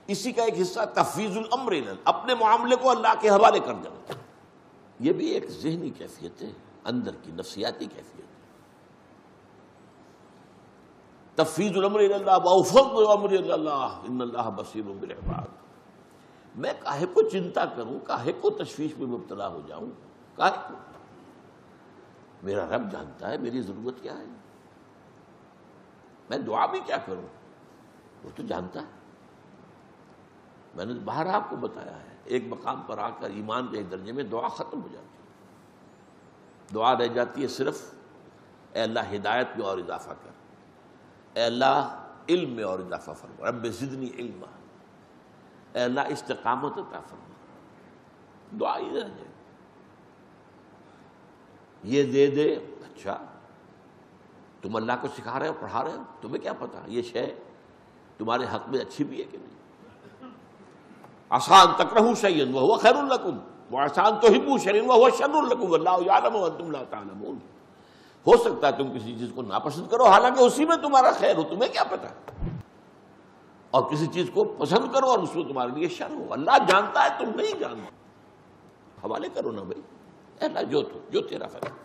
اسی کا ایک حصہ تفویض الامر الی اللہ، اپنے معاملے کو اللہ کے حوالے کر دینا. یہ بھی ایک ذہنی کیفیت ہے، اندر کی نفسیاتی کیفیت ہے. تفویض الامر الی اللہ وافوض امری الی اللہ ان اللہ بصیر بالعباد. میں کاہے کو چنتا کروں، کاہے کو تشویش میں مبتلا ہو جاؤں، کاہے کو؟ میرا رب جانتا ہے میری ضرورت کیا ہے. میں دعا بھی کیا کروں وہ تو جانتا ہے. میں نے باہر آپ کو بتایا ہے، ایک مقام پر آ کر ایمان کے ایک درجے میں دعا ختم ہو جاتی ہے. دعا رہ جاتی ہے صرف اے اللہ ہدایت میں اور اضافہ کر، اے اللہ علم میں اور اضافہ فرما، رب زدنی علما، اے اللہ استقامت عطا فرما. دعا ہی رہ جائے. یہ دے دے، اچھا تم اللہ کو سکھا رہے ہو، پڑھا رہے ہو، تمہیں کیا پتا یہ شے تمہارے حق میں اچھی بھی ہے کہ نہیں. عسیٰ ان تکرہوا شیئا وہو خیر لکم وعسیٰ ان تحبوا شیئا وہو شر لکم واللہ یعلم وانتم لا تعلمون. ہو سکتا ہے تم کسی چیز کو ناپسند کرو حالانکہ اسی میں تمہارا خیر ہو، تمہیں کیا پتا. اور کسی چیز کو پسند کرو اور اس میں تمہارے لیے شر ہو، اللہ جانتا ہے تم نہیں جانتے. حوالے کرو نا بھائی، اے اللہ جو تیرا فیصلہ.